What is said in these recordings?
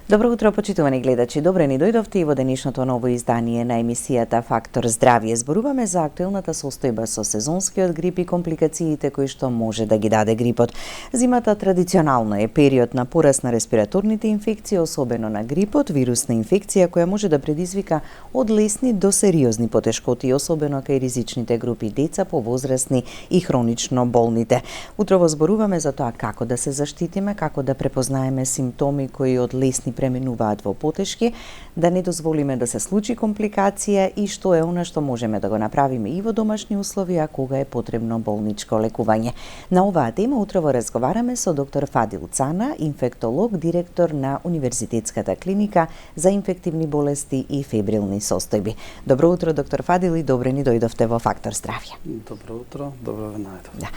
Добро утро, почитувани гледачи. Добре ни дојдовте и во денешното ново издание на емисијата Фактор здравје. Зборуваме за актуелната состојба со сезонскиот грип и компликациите кои што може да ги даде грипот. Зимата традиционално е период на пораст на респираторните инфекции, особено на грипот, вирусна инфекција која може да предизвика од лесни до сериозни потешкоти, особено кај ризичните групи деца, повозрасни и хронично болните. Утрово зборуваме за тоа како да се заштитиме, како да препознаеме симптоми кои од лесни преминуваат во потешки, да не дозволиме да се случи компликација и што е она што можеме да го направиме и во домашни услови, а кога е потребно болничко лекување. На оваа тема утрово разговараме со доктор Фадил Цана, инфектолог, директор на Универзитетската клиника за инфективни болести и фебрилни состојби. Добро утро, доктор Фадил, и добре ни дојдовте во Фактор здравје. Добро утро, добро ве најдов. Да.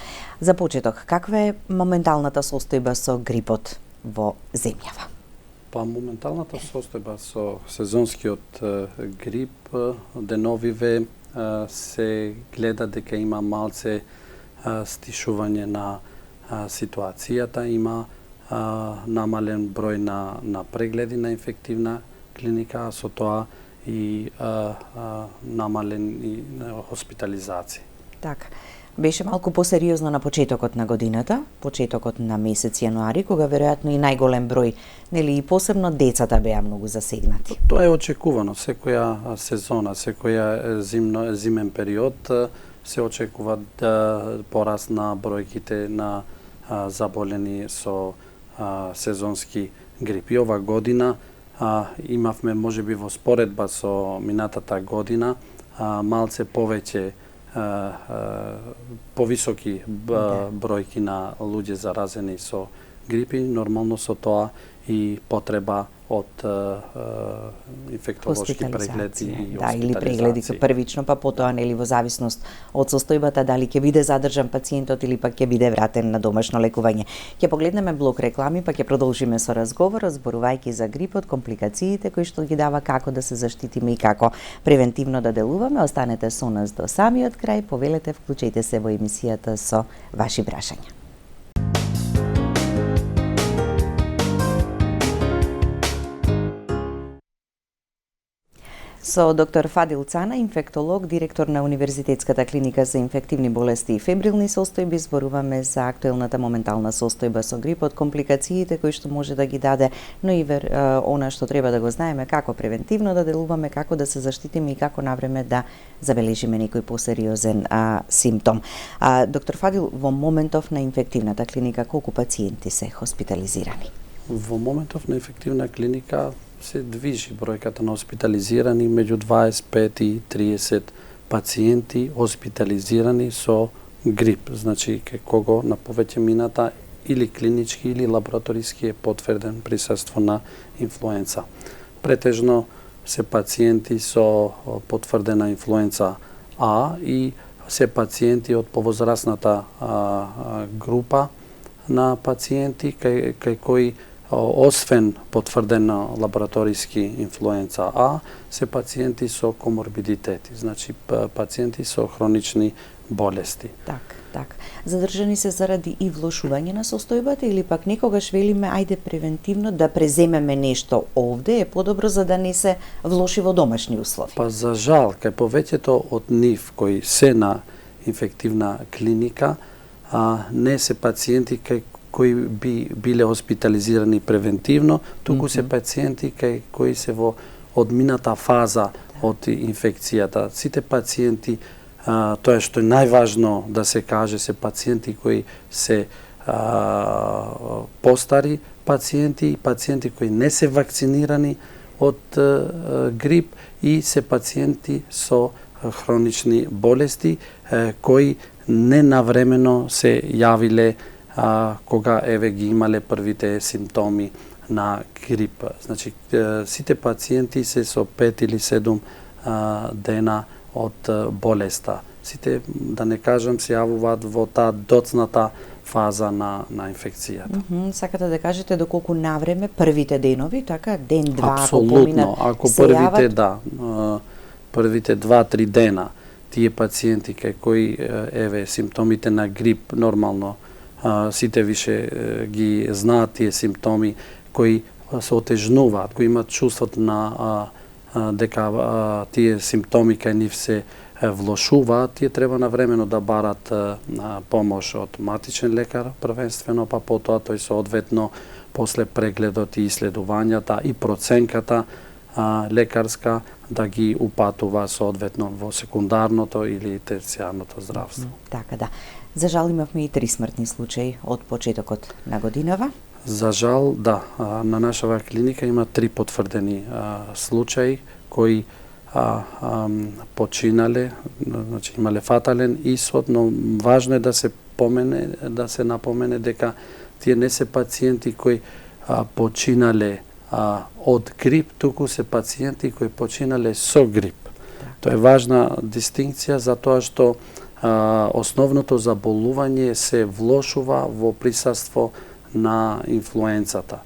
За почеток, каква е моменталната состојба со грипот во земјава? Па моменталната состојба со сезонскиот грип деновиве се гледа дека има малце стишување на ситуацијата, има намален број на прегледи на инфективна клиника, а со тоа и намален и хоспитализација. Така. Беше малку посериозно на почетокот на годината, почетокот на месец јануари, кога веројатно и најголем број, нели и посебно децата беа многу засегнати. Тоа е очекувано. Секоја сезона, секоја зимен период се очекува да пораст на бројките на заболени со сезонски грип. И ова година имавме можеби во споредба со минатата година малце повеќе повисоки бројки на луѓе заразени со грипи, нормално со тоа и потреба од инфектолошки прегледи и хоспитализација. Или прегледи првично, па потоа нели во зависност од состојбата дали ќе биде задржан пациентот или пак ќе биде вратен на домашно лекување. Ќе погледнеме блок реклами, па ќе продолжиме со разговор, зборувајќи за грипот, компликациите кои што ги дава, како да се заштитиме и како превентивно да делуваме. Останете со нас до самиот крај, повелете, вклучете се во емисијата со ваши прашања. Со доктор Фадил Цана, инфектолог, директор на Универзитетската клиника за инфективни болести и фебрилни состојби, зборуваме за актуелната моментална состојба со грипот, компликациите кои што може да ги даде, но и она што треба да го знаеме, како превентивно да делуваме, како да се заштитиме и како навреме да забележиме некој посериозен симптом. Доктор Фадил, во моментов на инфективната клиника колку пациенти се хоспитализирани? Во моментов на инфективна клиника се движи бројката на хоспитализирани меѓу 25 и 30 пациенти хоспитализирани со грип. Значи, кого на повеќе мината или клинички или лабораториски е потврден присуство на инфлуенца. Претежно се пациенти со потврдена инфлуенца А и се пациенти од повозрасната група на пациенти кај кои освен потврдена лабораториски инфлуенца А, се пациенти со коморбидитети, значи пациенти со хронични болести. Так. Задржани се заради и влошување на состојбата или пак некогаш велиме ајде превентивно да преземеме нешто овде, е подобро за да не се влоши во домашни услови? Па за жал, кај повеќето од нив кои се на инфективна клиника, не се пациенти кои биле хоспитализирани превентивно, туку се пациенти кои се во одмината фаза од инфекцијата. Сите пациенти, тоа што е најважно да се каже, се пациенти кои се постари пациенти, пациенти кои не се вакцинирани од грип и се пациенти со хронични болести кои ненавремено се јавиле кога еве ги имале првите симптоми на грип. Значи, сите пациенти се со 5 или 7 дена од болеста. Сите, да не кажам, се јавуваат во таа доцната фаза на инфекцијата. Сакате да кажете доколку навреме првите денови, така, ден-два, ако поминат, ако првите 2-3 дена, тие пациенти кај кои еве симптомите на грип нормално сите више ги знаат тие симптоми кои се отежнуваат, го имаат чувството на дека тие симптоми кај нив се влошуваат, тие треба навремено да барат помош од матичен лекар првенствено, па потоа тој соодветно после прегледот и исследувањата и проценката лекарска да ги упатува соодветно во секундарното или терцијарното здравство. Така да. За жал имавме и 3 смртни случаи од почетокот на годинава. За жал, да, на нашава клиника има 3 потврдени случаи кои починале, значи имале фатален исход, но важно е да се напомене дека тие не се пациенти кои починале од грип, туку се пациенти кои починале со грип. Тоа е важна дистинкција затоа што основното заболување се влошува во присуство на инфлуенцата.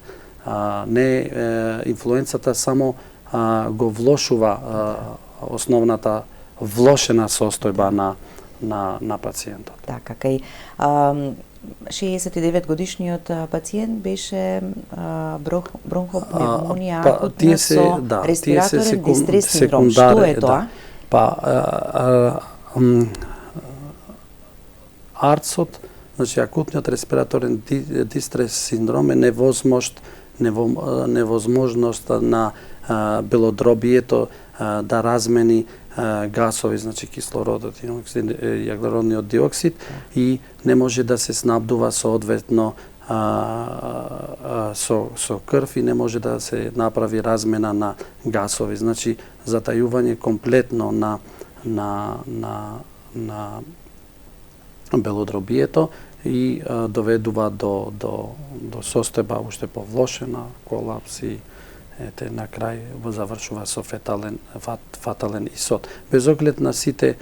Инфлуенцата само го влошува основната влошена состојба на пациентот. Така, кај 69 годишниот пациент беше бронхопневмонија акутна со респираторен дистрес синдром. Што е тоа? АРЦ-от, значи акутниот респираторен дистрес синдром е невозможност на белодробието да размени гасови, значи кислородот и јаглеродниот диоксид и не може да се снабдува соодветно со крв и не може да се направи размена на гасови. Значи затајување комплетно на белодробието и доведува до состојба уште повлошена, колапс и на крај завршува со фатален исход. Без оглед на сите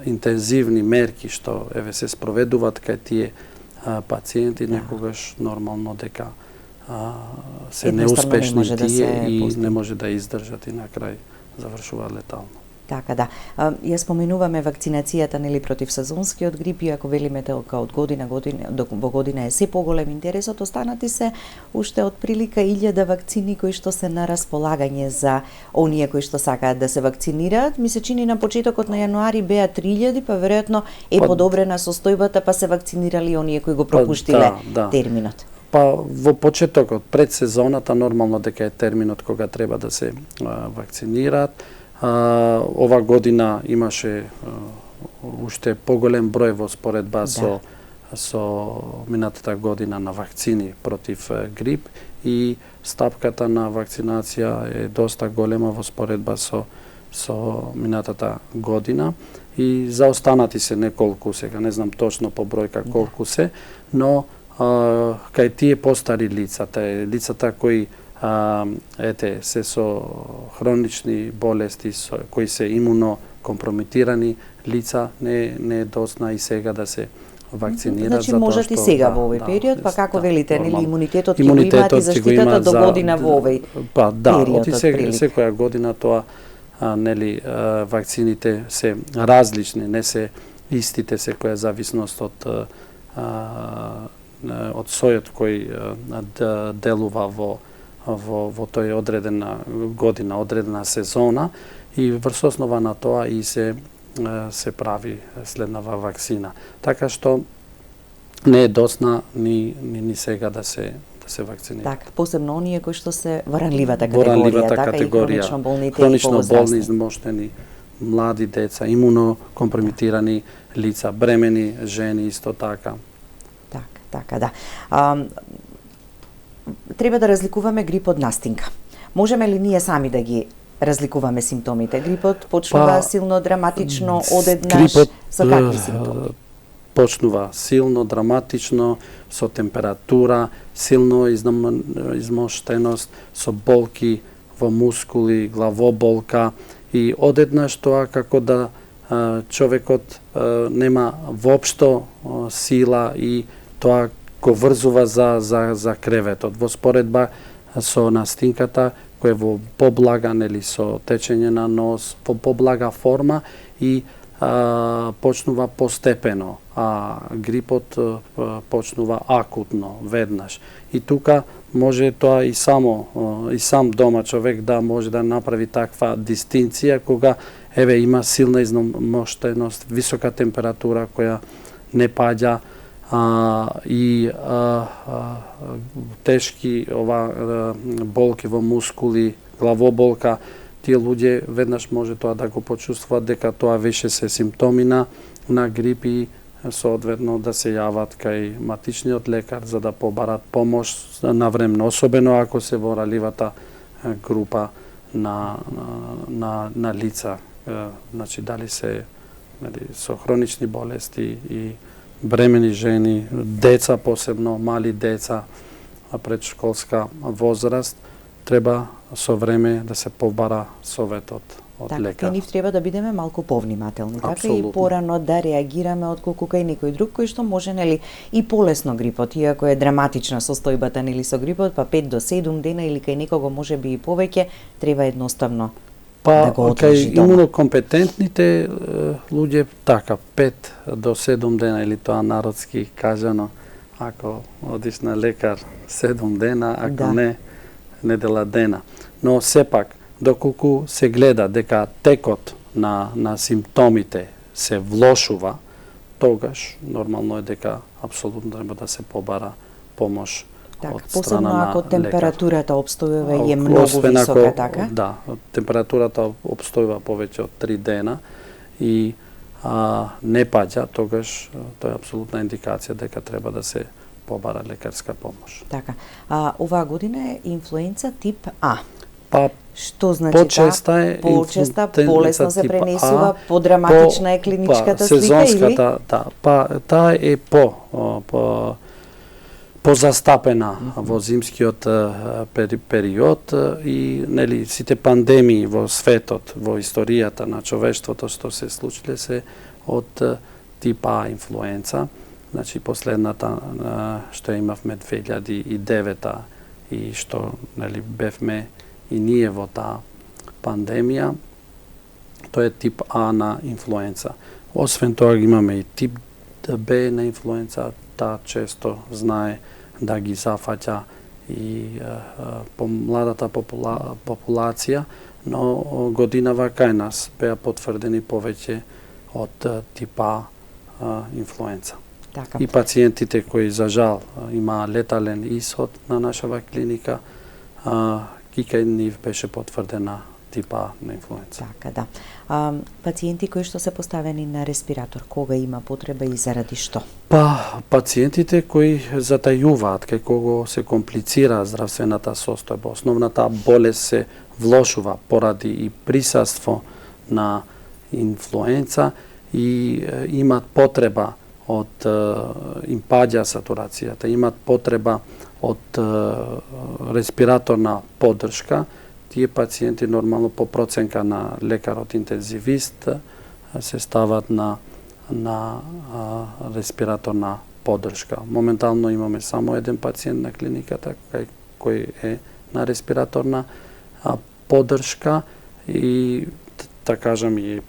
интензивни мерки што се спроведуваат кај тие пациенти, некогаш нормално дека се неуспешни тие и не може да издржат и на крај завршува летално. Така да. Ја споменуваме вакцинацијата нели против сезонскиот грип и ако велиме дека од година во година е се поголем интересот, останати се уште од прилика 1000 вакцини кои што се на располагање за оние кои што сакаат да се вакцинираат. Ми се чини на почетокот на јануари беа 3000, па веројатно е подобрена состојбата, па се вакцинирали оние кои го пропуштиле терминот. Па во почетокот пред сезоната нормално дека е терминот кога треба да се вакцинираат. Ова година имаше уште поголем број во споредба со минатата година на вакцини против грип и стапката на вакцинација е доста голема во споредба со минатата година и за останати се неколку, сега не знам точно по бројка колку се, но кај тие постари лицата кои се со хронични болести кои се имуно компромитирани лица, не е доцна и сега да се вакцинираат. Значи можат и сега во овој период, па како велите, нели имунитетот ќе го имаат и заштитата до година во овој период. Секоја година тоа нели вакцините се различни, не се истите, секоја зависност од сојот кој делува во тој одредена година, одредена сезона и врз основа на тоа и се прави следнава вакцина. Така што не е доцна ни сега да се вакцинира. Така, посебно оние кои што се во ранливата категорија, хронично болни, измоштени, млади деца, имунокомпромитирани лица, бремени жени исто така. Така да. Треба да разликуваме грип од настинка. Можеме ли ние сами да ги разликуваме симптомите? Грипот почнува силно драматично одеднаш, со какви симптоми? Почнува силно драматично, со температура, силно измоштеност, со болки во мускули, главоболка и одеднаш тоа како да човекот нема воопшто сила и тоа го врзува за креветот. Во споредба со настинката, кој е во поблага, нели, со течење на нос, во поблага форма и почнува постепено, а грипот почнува акутно, веднаш. И тука може тоа и сам дома човек да може да направи таква дистинција кога има силна изнемоштеност, висока температура која не паѓа и тешки болки во мускули, главоболка. Тие луѓе веднаш може тоа да го почувствуваат дека тоа више се симптоми на грип и соодветно да се јават кај матичниот лекар за да побарат помош навремено, особено ако се во ранливата група на лица. Значи дали се со хронични болести и бремени жени, деца посебно, мали деца, предшколска возраст, треба со време да се побара советот од лекар. Така, нив треба да бидеме малку повнимателни, така и порано да реагираме отколку кај некој друг кој што може и полесно грипот, иако е драматична состојбата со грипот, па 5 до 7 дена или кај некого можеби и повеќе, треба едноставно да го одлежи дома. Кај имунокомпетентните луѓе така 5 до 7 дена или тоа народски кажано, ако одиш на лекар 7 дена, ако не недела дена. Но сепак, доколку се гледа дека текот на симптомите се влошува, тогаш нормално е дека апсолутно треба да се побара помош од страна посебно на ако лекар. температурата обстојува и е многу висока, така? Да, температурата обстојува повеќе од 3 дена и не паѓа, тогаш тоа е апсолутна индикација дека треба да се побара лекарска помош. Така. Оваа година е инфлуенца тип А. Па што значи почеста, полесно се пренесува, подраматична е клиничката слика или? Таа е позастапена во зимскиот период и сите пандемии во светот, во историјата на човештвото што се случиле се од тип А инфлуенца. Значи последната што имавме 2009 и што бевме и ние во таа пандемија, тоа е тип А на инфлуенца. Освен тоа имаме и тип Б на инфлуенца, таа често знае да ги зафаќа и помладата популација, но годинава кај нас беа потврдени повеќе од тип А инфлуенца. Така. И пациентите кои за жал имаа летален исход на нашава клиника, и кај нив беше потврдена тип А на инфлуенца. Така, да. Пациенти кои што се поставени на респиратор, кога има потреба и заради што? Пациентите кои затајуваат, кај кого се комплицира здравствената состојба, основната болест се влошува поради и присуство на инфлуенца и имат потреба од им паѓа сатурацијата, имат потреба од респираторна поддршка, тие пациенти нормално по проценка на лекарот интензивист се стават на респираторна поддршка. Моментално имаме само еден пациент на клиниката кој е на респираторна поддршка и така кажам и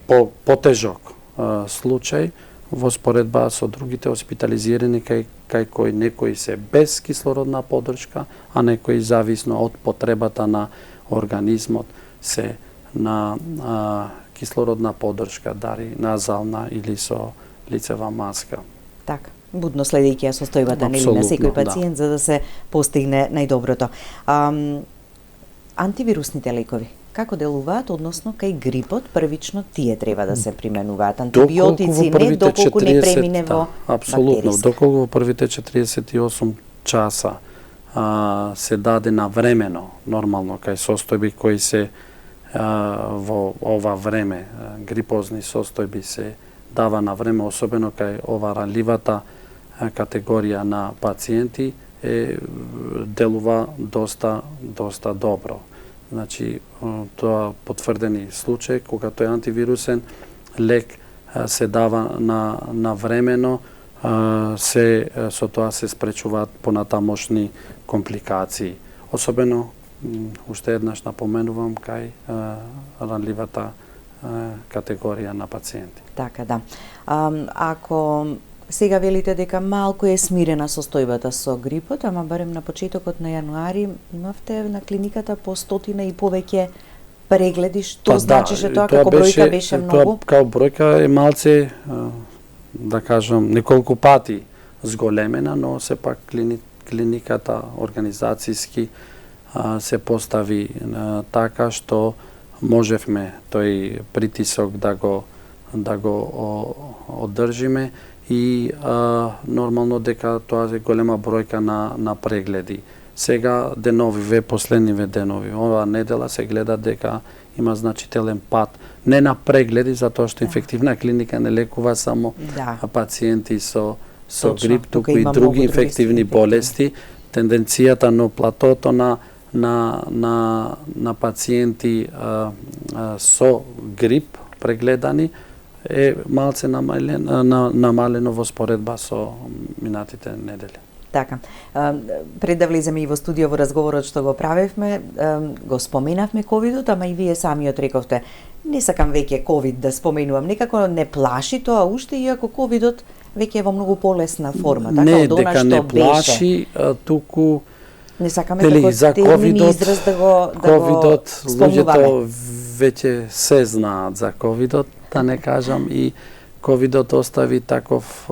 потежок случај во споредба со другите хоспитализирани кај кои некои се без кислородна поддршка, а некои зависно од потребата на организмот се на кислородна поддршка, дари назална или со лицева маска. Така, будно следејќи ја состојбата на секој пациент за да се постигне најдоброто. Антивирусните лекови како делуваат, односно кај грипот, првично тие треба да се применуваат. Антибиотици не доколку не премине во апсолутно, доколку во првите 48 часа се даде навремено, нормално кај состојби кои се во ова време, грипозни состојби се дава на време, особено кај ова ранливата категорија на пациенти, делува доста добро. Значи, тоа потврдени случаи, кога тој антивирусен лек се дава на времено, со тоа се спречуваат понатамошни компликации. Особено, уште еднаш напоменувам, кај ранливата категорија на пациенти. Така да. Ако сега велите дека малку е смирена состојбата со грипот, ама барем на почетокот на јануари имавте на клиниката по 100 и повеќе прегледи, што значеше тоа како бројка беше многу? Тоа како бројка е малце, да кажам, неколку пати зголемена, но сепак клиниката организацијски се постави така што можевме тој притисок да го одржиме и нормално дека тоа е голема бројка на прегледи. Сега денови, последниве денови, оваа недела се гледа дека има значителен пат, не на прегледи, затоа што инфективна клиника не лекува само пациенти со грип, туку и други инфективни болести. Тенденцијата на платото на пациенти со грип прегледани е малце намалено во споредба со минатите недели. Така. Пред да влеземе и во студио во разговорот што го правевме, го споменавме ковидот, ама и вие самиот рековте, не сакам веќе ковид да споменувам, некако не плаши тоа уште, иако ковидот веќе е во многу полесна форма, така не, од она дека што не беше. плаши, туку не сакаме како термин израз да го ковидот, спомнуваме. луѓето веќе се знаат за ковидот, да не кажам, и ковидот остави таков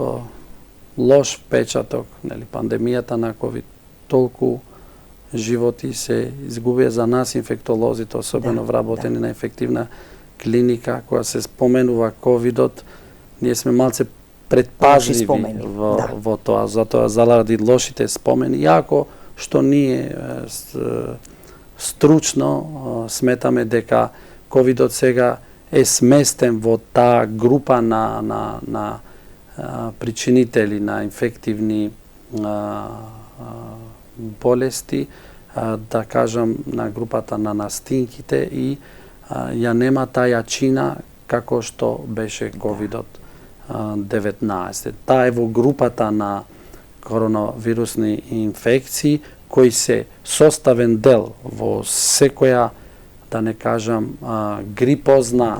лош печаток, нели, пандемијата на ковид, толку животи се изгубија за нас инфектолозите, особено вработени на инфективна клиника, кога се споменува ковидот, ние сме малце предпазливи во тоа, затоа заради лошите спомени, иако што ние стручно сметаме дека ковидот сега е сместен во таа група на причинители на инфективни болести, да кажам на групата на настинките и ја нема таа јачина како што беше COVID-19. Таа е во групата на коронавирусни инфекции кои се составен дел во секоја, да не кажам, грипозна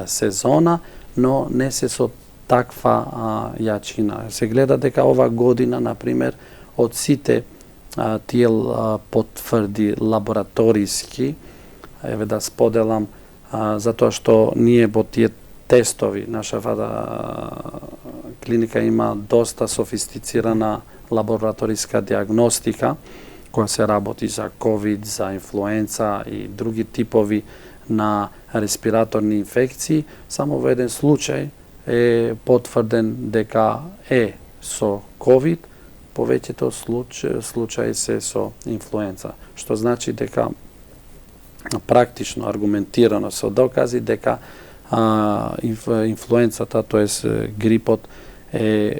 сезона, но не се со таква јачина. Се гледа дека ова година, например, од сите тие потврди лабораториски, еве да споделам, затоа што ние во тие тестови, наша клиника има доста софистицирана лабораториска диагностика, која се работи за ковид, за инфлуенца и други типови на респираторни инфекции. Само во еден случај е потврден дека е со ковид, повеќето случаи се со инфлуенца, што значи дека практично, аргументирано со докази дека инфлуенцата, тоест грипот, е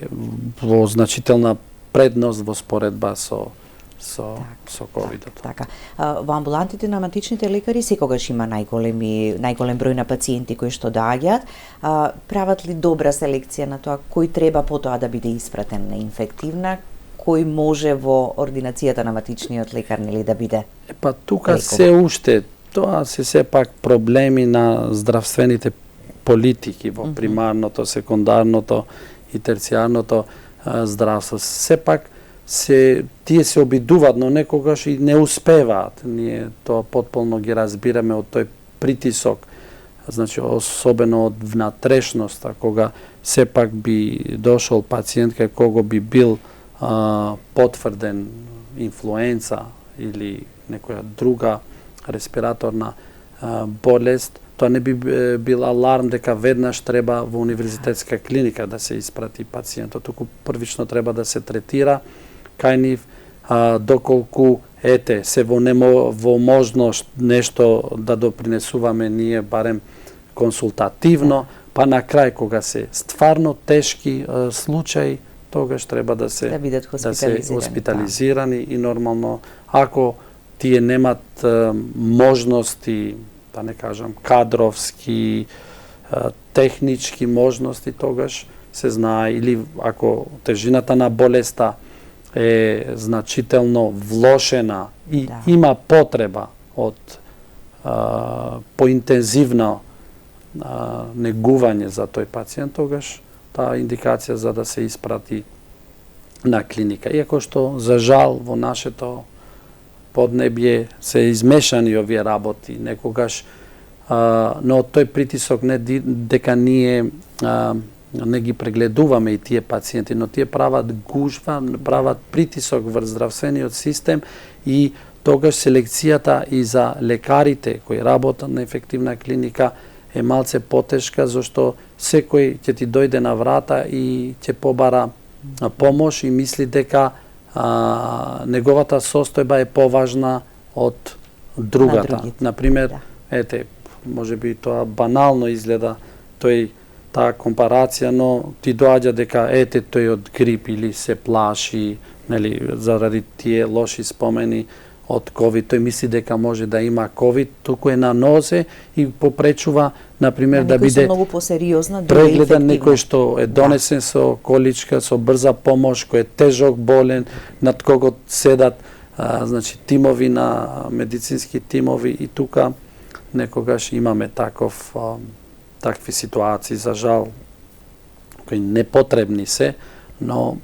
во значителна предност во споредба со ковидот. Така. Во амбулантите на аматичните лекари секогаш има најголем број на пациенти кои што доаѓаат. Прават ли добра селекција на тоа кој треба потоа да биде испратен на инфективна, кој може во ординацијата на аматичниот лекар нели да биде? Па тука се уште тоа се сепак проблеми на здравствените политики во примарното, секундарното и терцијарното здравство. Сепак тие се обидуваат, но некогаш и не успеваат. Ние тоа потполно ги разбираме од тој притисок, значи особено од внатрешноста, кога сепак би дошол пациент кај кого би бил потврден инфлуенца или некоја друга респираторна болест, тоа не би бил аларм дека веднаш треба во универзитетска клиника да се испрати пациентот, туку првично треба да се третира кај нив, доколку се во можност нешто да допринесуваме ние барем консултативно, па на крај кога се стварно тешки случаи, тогаш треба да се хоспитализирани и нормално, ако тие немат можности, да не кажам, кадровски, технички можности, тогаш се знае, или ако тежината на болеста е значително влошена и има потреба од поинтензивно негување за тој пациент, тогаш таа индикација за да се испрати на клиника. Иако што за жал во нашето поднебје се измешани овие работи, некогаш но тој притисок не дека ние не ги прегледуваме и тие пациенти, но тие прават гужва, прават притисок врз здравствениот систем и тогаш селекцијата и за лекарите кои работат на ефективна клиника е малце потешка, зашто секој ќе ти дојде на врата и ќе побара помош и мисли дека неговата состојба е поважна од другата. Например, ете, може би тоа банално изгледа таа компарација, но ти доаѓа дека ете тој од грип или се плаши, нели, заради тие лоши спомени од ковид, тој мисли дека може да има ковид, туку е на нозе и попречува, например, да биде многу посериозна, прегледан некој што е донесен со количка, со брза помош, кој е тежок болен, над кого седат значи тимови на медицински тимови и тука некогаш имаме такви ситуации, за жал, кои непотребни се, но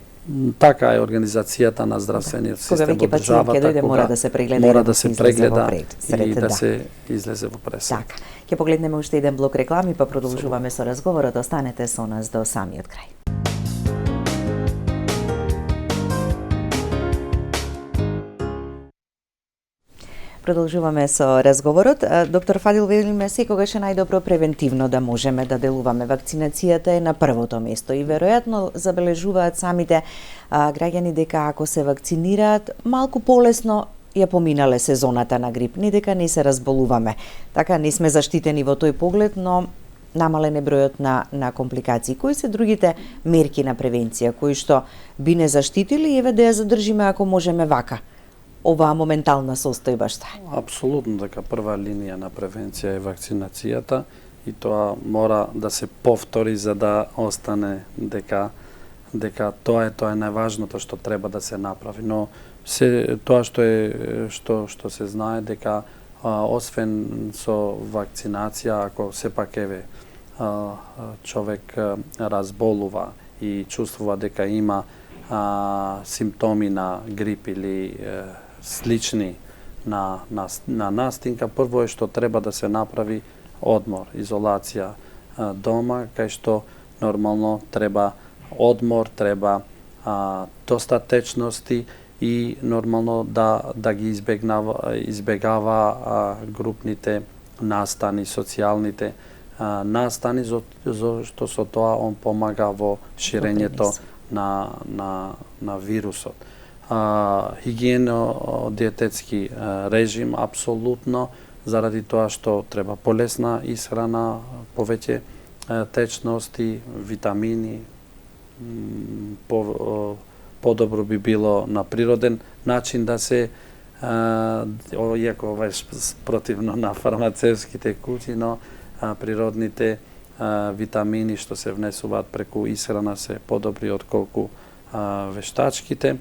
така е организацијата на здравствениот систем во државата, кога мора да се прегледа, и да се излезе во пресед. Така, ќе погледнеме уште еден блок реклами, па продолжуваме со разговорот. Останете со нас до самиот крај. Продолжуваме со разговорот. Доктор Фадил, велиме секогаш е најдобро превентивно да можеме да делуваме. Вакцинацијата е на првото место и веројатно забележуваат самите граѓани дека ако се вакцинираат, малку полесно ја поминале сезоната на грип, не дека не се разболуваме. Така не сме заштитени во тој поглед, но намален е бројот на компликации. Кои се другите мерки на превенција кои што би не заштитили и еве да ја задржиме ако можеме вака? Оваа моментална состојба шта е? Апсолутно дека прва линија на превенција е вакцинацијата и тоа мора да се повтори за да остане дека тоа е најважното што треба да се направи. Но тоа што се знае дека освен со вакцинација, ако сепак еве човек разболува и чувствува дека има симптоми на грип или слични на настинка, прво е што треба да се направи одмор, изолација дома, кај што нормално треба одмор, треба доста течности и нормално да ги избегава групните настани, социјалните настани, зашто со тоа он помага во ширењето на вирусот. Хигиено-диететски режим, апсолутно, заради тоа што треба полесна исхрана, повеќе течности, витамини, подобро би било на природен начин да се, иако ова е противно на фармацевските куќи, но природните витамини што се внесуваат преку исхрана се подобри отколку вештачките.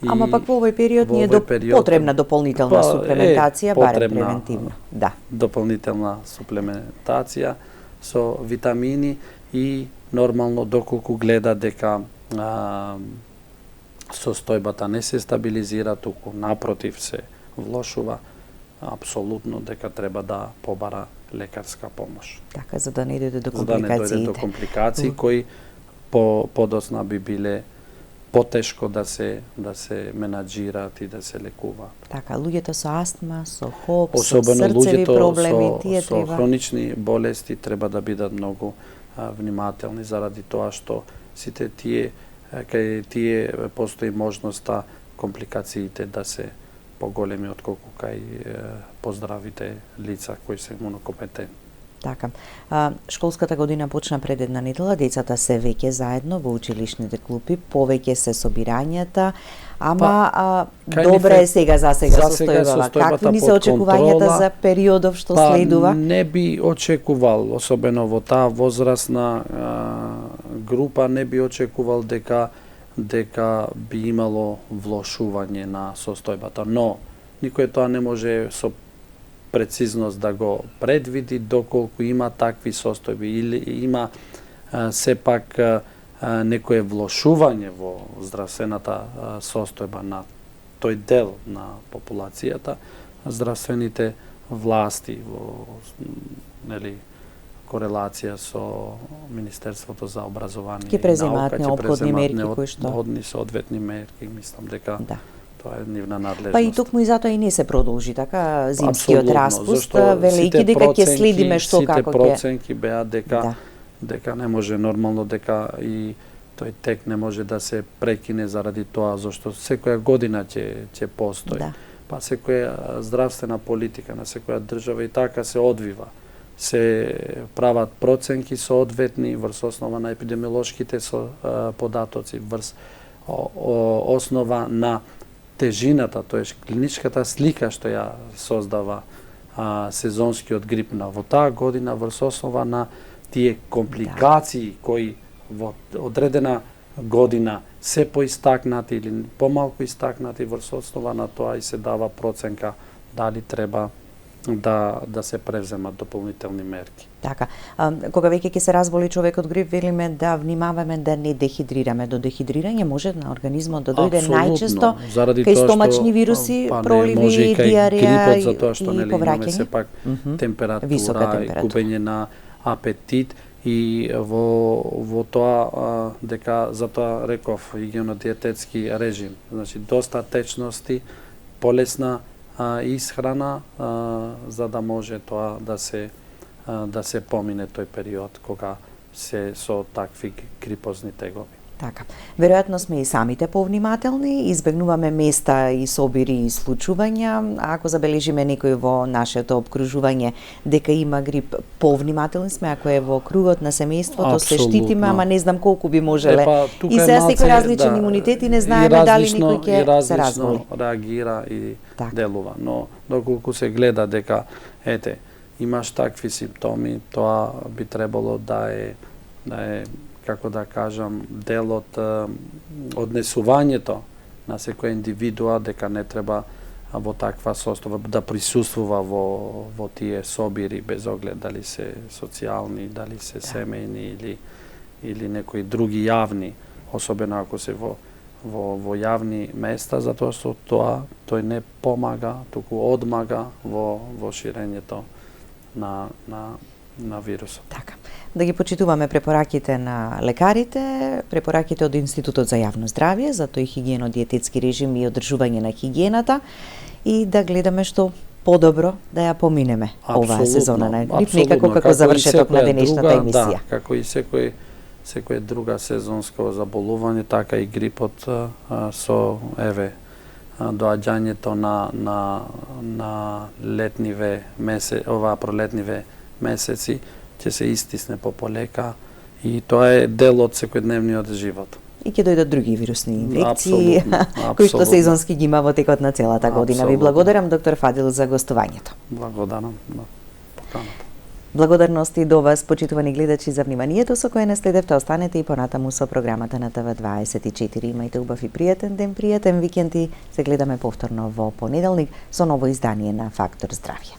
Ама пак во овој период ни е потребна дополнителна суплементација, барем превентивно. Да. Дополнителна суплементација со витамини и нормално доколку гледа дека состојбата не се стабилизира, туку напротив се влошува, апсолутно дека треба да побара лекарска помош. Така, за да не дојде до компликациите. За да не дојде до компликации кои подосна би биле потешко да се менаџираат и да се лекуваат. Така, луѓето со астма, со ХОП, со срцеви проблеми, тие треба... Со хронични болести треба да бидат многу внимателни заради тоа што сите тие, кај тие постои можноста компликациите да се поголеми отколку кај поздравите лица кои се имунокомпетентни. Така. Школската година почна пред една недела, децата се веќе заедно во училишните клупи, повеќе се собирањата, ама добре е сега состојбава. Какви ни се очекувањата за периодов што следува? Не би очекувал, особено во таа возрастна група, не би очекувал дека би имало влошување на состојбата, но никој тоа не може со прецизност да го предвиди доколку има такви состојби или има сепак некое влошување во здравствената состојба на тој дел на популацијата, здравствените власти во корелација со Министерството за образование ќе преземаат неопходни мерки кои што неопходни соодветни мерки, мислам дека тоа е нивна надлежност. Па и токму и затоа и не се продолжи така зимскиот распуст, велејќи дека ќе следиме што како ќе. Сите проценки беа дека не може нормално, дека и тој тек не може да се прекине заради тоа зашто секоја година ќе постои. Па секоја здравствена политика на секоја држава и така се одвива. Се прават проценки соодветни врз основа на епидемиолошките податоци, врз основа на тежината, тоест клиничката слика што ја создава сезонскиот грип на во таа година, врз основа на тие компликации кои во одредена година се поистакнати или помалку истакнати, врз основа на тоа и се дава проценка дали треба да се превземат дополнителни мерки. Така. Кога веќе ќе се разболи човекот грип, велиме да внимаваме да не дехидрираме. До дехидрирање може на организмот да дојде најчесто кај стомачни вируси, проливи, диареја и затоа што нели имаме сепак температура, губење на апетит и во тоа дека затоа реков хигиено-диететски режим, значи доста течности, полесна исхрана за да може тоа да се помине тој период кога се со такви грипозни тегови. Така. Веројатно сме и самите повнимателни, избегнуваме места и собири и случувања, а ако забележиме некој во нашето обкружување дека има грип, повнимателни сме, ако е во кругот на семејството, се штитиме, ама не знам колку би можеле. И се секој различен имунитет и не знаеме дали некој ќе се разболи. Реагира и делува, но доколку се гледа дека имаш такви симптоми, тоа би требало да е како да кажам, дел од однесувањето на секоја индивидуа дека не треба во таква состојба да присуствува во тие собири без оглед дали се социјални, дали се семејни или некои други јавни, особено ако се во јавни места, затоа што тој не помага, туку одмага во ширењето на вирусот. Така. Да ги почитуваме препораките на лекарите, препораките од Институтот за јавно здравје, за тој хигиено-диететски режим и одржување на хигиената и да гледаме што подобро да ја поминеме оваа сезона на грип, некако како завршеток на денешната емисија. Да, како и секоја друга сезонско заболување, така и грипот со доаѓањето на летниве месеци, пролетниве месеци ќе се истисне полека и тоа е дел од секојдневниот живот. И ќе дојдат други вирусни инфекции кои што сезонски ги има во текот на целата година. Ви благодарам, доктор Фадил, за гостувањето. Благодарам на поканата. Благодарности до вас, почитувани гледачи, за вниманието со кое не следевте. Останете и понатаму со програмата на ТВ24. Имајте убав и пријатен ден, пријатен викенд и се гледаме повторно во понеделник со ново издание на Фактор здравје.